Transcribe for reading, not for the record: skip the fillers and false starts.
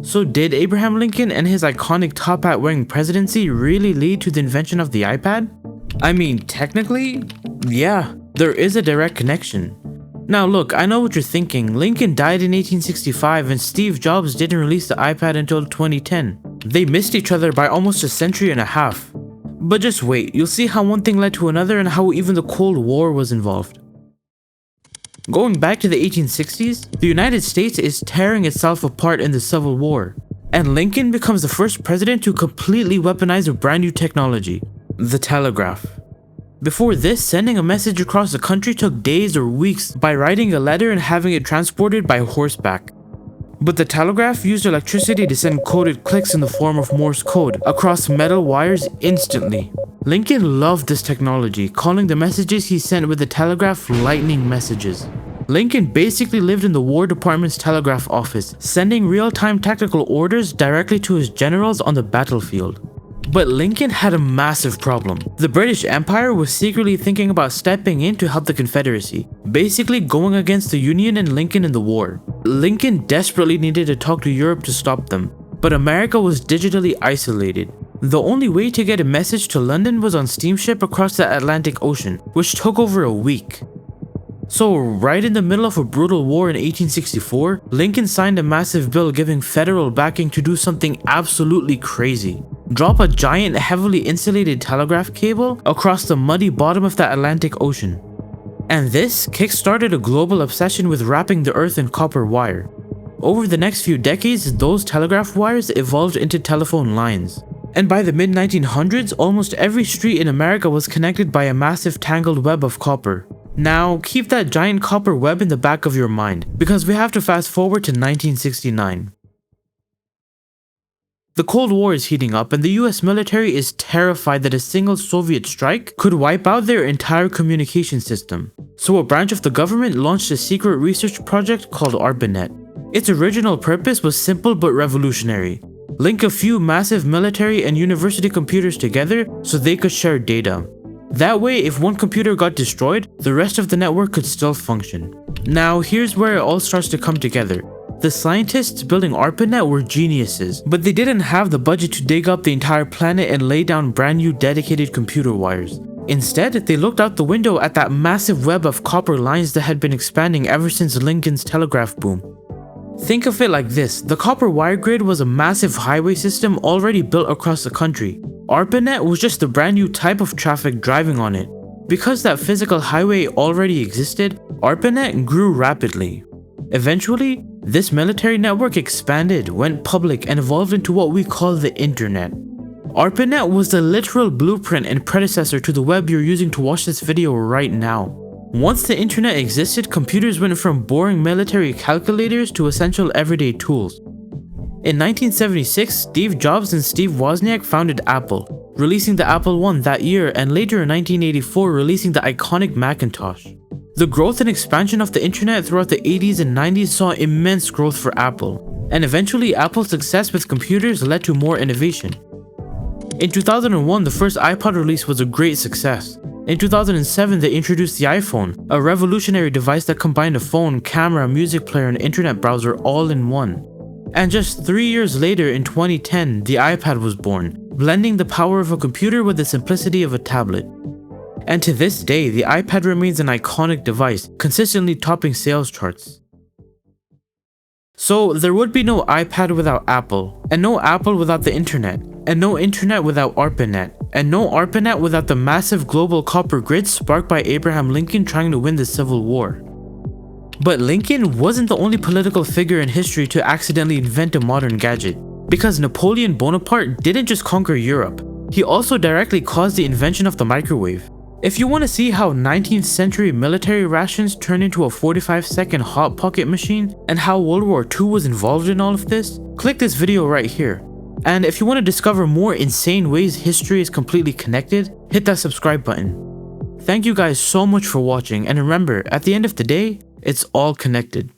So did Abraham Lincoln and his iconic top hat wearing presidency really lead to the invention of the iPad? I mean, technically, yeah, there is a direct connection. Now look, I know what you're thinking. Lincoln died in 1865 and Steve Jobs didn't release the iPad until 2010. They missed each other by almost a century and a half. But just wait, you'll see how one thing led to another and how even the Cold War was involved. Going back to the 1860s, the United States is tearing itself apart in the Civil War, and Lincoln becomes the first president to completely weaponize a brand new technology, the telegraph. Before this, sending a message across the country took days or weeks by writing a letter and having it transported by horseback. But the telegraph used electricity to send coded clicks in the form of Morse code across metal wires instantly. Lincoln loved this technology, calling the messages he sent with the telegraph lightning messages. Lincoln basically lived in the War Department's telegraph office, sending real-time tactical orders directly to his generals on the battlefield. But Lincoln had a massive problem. The British Empire was secretly thinking about stepping in to help the Confederacy, basically going against the Union and Lincoln in the war. Lincoln desperately needed to talk to Europe to stop them, but America was digitally isolated. The only way to get a message to London was on steamship across the Atlantic Ocean, which took over a week. So right in the middle of a brutal war in 1864, Lincoln signed a massive bill giving federal backing to do something absolutely crazy. Drop a giant heavily insulated telegraph cable across the muddy bottom of the Atlantic Ocean. And this kick-started a global obsession with wrapping the earth in copper wire. Over the next few decades, those telegraph wires evolved into telephone lines. And by the mid-1900s, almost every street in America was connected by a massive tangled web of copper. Now, keep that giant copper web in the back of your mind, because we have to fast forward to 1969. The Cold War is heating up and the US military is terrified that a single Soviet strike could wipe out their entire communication system. So a branch of the government launched a secret research project called ARPANET. Its original purpose was simple but revolutionary. Link a few massive military and university computers together so they could share data. That way, if one computer got destroyed, the rest of the network could still function. Now, here's where it all starts to come together. The scientists building ARPANET were geniuses, but they didn't have the budget to dig up the entire planet and lay down brand new dedicated computer wires. Instead, they looked out the window at that massive web of copper lines that had been expanding ever since Lincoln's telegraph boom. Think of it like this, the copper wire grid was a massive highway system already built across the country. ARPANET was just a brand new type of traffic driving on it. Because that physical highway already existed, ARPANET grew rapidly. Eventually, this military network expanded, went public, and evolved into what we call the internet. ARPANET was the literal blueprint and predecessor to the web you're using to watch this video right now. Once the internet existed, computers went from boring military calculators to essential everyday tools. In 1976, Steve Jobs and Steve Wozniak founded Apple, releasing the Apple I that year, and later in 1984 releasing the iconic Macintosh. The growth and expansion of the internet throughout the 80s and 90s saw immense growth for Apple, and eventually Apple's success with computers led to more innovation. In 2001, the first iPod release was a great success. In 2007, they introduced the iPhone, a revolutionary device that combined a phone, camera, music player, and internet browser all in one. And just 3 years later, in 2010, the iPad was born, blending the power of a computer with the simplicity of a tablet. And to this day, the iPad remains an iconic device, consistently topping sales charts. So there would be no iPad without Apple, and no Apple without the internet, and no internet without ARPANET, and no ARPANET without the massive global copper grid sparked by Abraham Lincoln trying to win the Civil War. But Lincoln wasn't the only political figure in history to accidentally invent a modern gadget, because Napoleon Bonaparte didn't just conquer Europe, he also directly caused the invention of the microwave. If you want to see how 19th century military rations turned into a 45-second hot pocket machine, and how World War II was involved in all of this, click this video right here. And if you want to discover more insane ways history is completely connected, hit that subscribe button. Thank you guys so much for watching, and remember, at the end of the day, it's all connected.